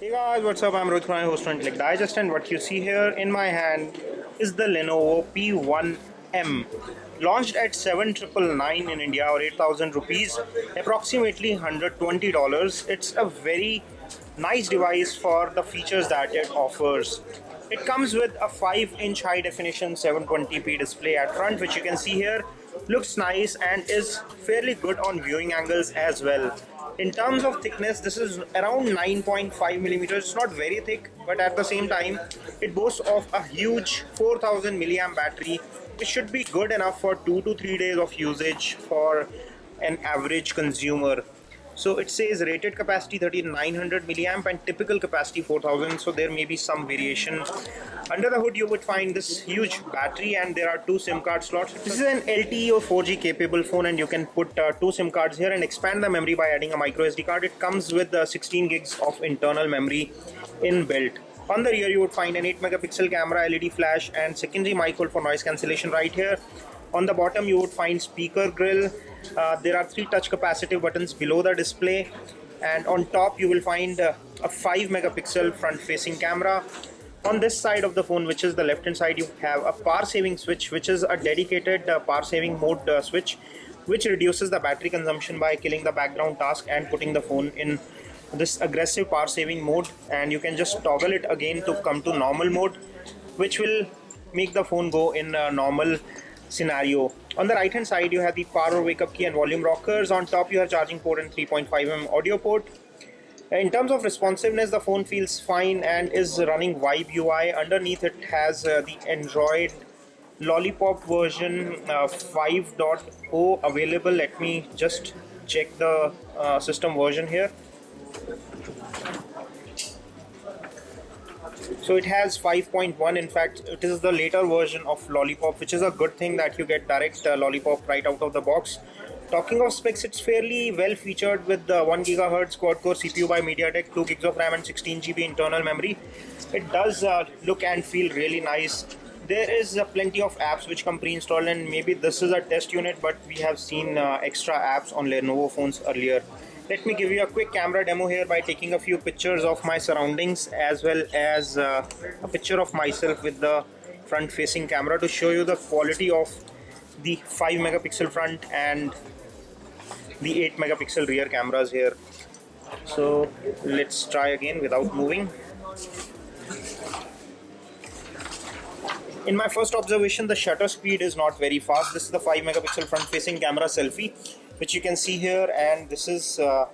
Hey guys, what's up? I'm Rohit Khurana, host on Click Digest, and what you see here in my hand is the Lenovo P1M. Launched at 7,999 in India or 8,000 rupees, approximately $120. It's a very nice device for the features that it offers. It comes with a 5-inch high definition 720p display at front, which you can see here. Looks nice and is fairly good on viewing angles as well. In terms of thickness, this is around 9.5 millimeters. It's not very thick, but at the same time, it boasts of a huge 4000 milliamp battery, which should be good enough for 2 to 3 days of usage for an average consumer. So it says rated capacity 3900 milliamp and typical capacity 4000, so there may be some variation. Under the hood you would find this huge battery, and there are 2 SIM card slots. This is an LTE or 4G capable phone, and you can put 2 SIM cards here and expand the memory by adding a micro SD card. It comes with 16 gigs of internal memory inbuilt. On the rear you would find an 8 megapixel camera, LED flash and secondary mic hole for noise cancellation right here. On the bottom you would find speaker grill. There are 3 touch capacitive buttons below the display, and on top you will find a 5 megapixel front facing camera. On this side of the phone, which is the left hand side, you have a power saving switch, which is a dedicated power saving mode switch, which reduces the battery consumption by killing the background task and putting the phone in this aggressive power saving mode. And you can just toggle it again to come to normal mode, which will make the phone go in a normal scenario. On the right hand side you have the power wake up key and volume rockers. On top you have charging port and 3.5mm audio port. In terms of responsiveness, the phone feels fine and is running Vibe UI. Underneath it has the Android Lollipop version 5.0 available. Let me just check the system version here. So it has 5.1. In fact, it is the later version of Lollipop, which is a good thing that you get direct Lollipop right out of the box. Talking of specs, it's fairly well featured with the 1 GHz quad-core CPU by MediaTek, 2 gigs of RAM and 16 GB internal memory. It does look and feel really nice. There is plenty of apps which come pre-installed, and maybe this is a test unit, but we have seen extra apps on Lenovo phones earlier. Let me give you a quick camera demo here by taking a few pictures of my surroundings as well as a picture of myself with the front facing camera to show you the quality of the 5 megapixel front and the 8 megapixel rear cameras here. So let's try again without moving. In my first observation, the shutter speed is not very fast. This is the 5 megapixel front facing camera selfie, which you can see here, and this is a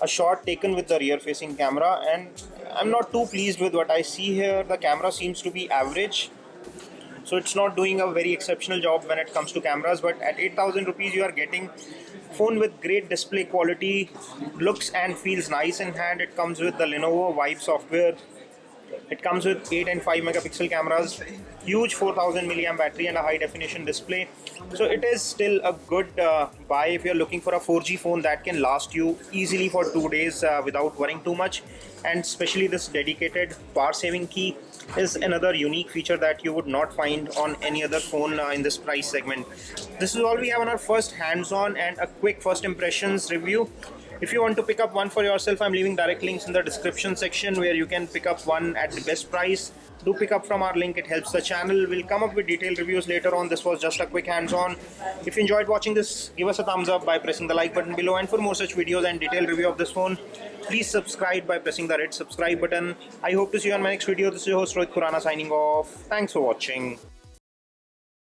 shot taken with the rear facing camera, and I'm not too pleased with what I see here. The camera seems to be average, so it's not doing a very exceptional job when it comes to cameras. But at 8,000 rupees you are getting phone with great display quality, looks and feels nice in hand. It comes with the Lenovo Vibe software. It comes with 8 and 5 megapixel cameras, huge 4000 milliamp battery and a high definition display. So it is still a good buy if you're looking for a 4G phone that can last you easily for 2 days without worrying too much. And especially this dedicated power saving key is another unique feature that you would not find on any other phone in this price segment. This is all we have on our first hands-on and a quick first impressions review. If you want to pick up one for yourself, I'm leaving direct links in the description section where you can pick up one at the best price. Do pick up from our link, it helps the channel. We'll come up with detailed reviews later on. This was just a quick hands-on. If you enjoyed watching this, give us a thumbs up by pressing the like button below, and for more such videos and detailed review of this phone, please subscribe by pressing the red subscribe button. I hope to see you on my next video. This is your host Rohit Khurana signing off. Thanks for watching.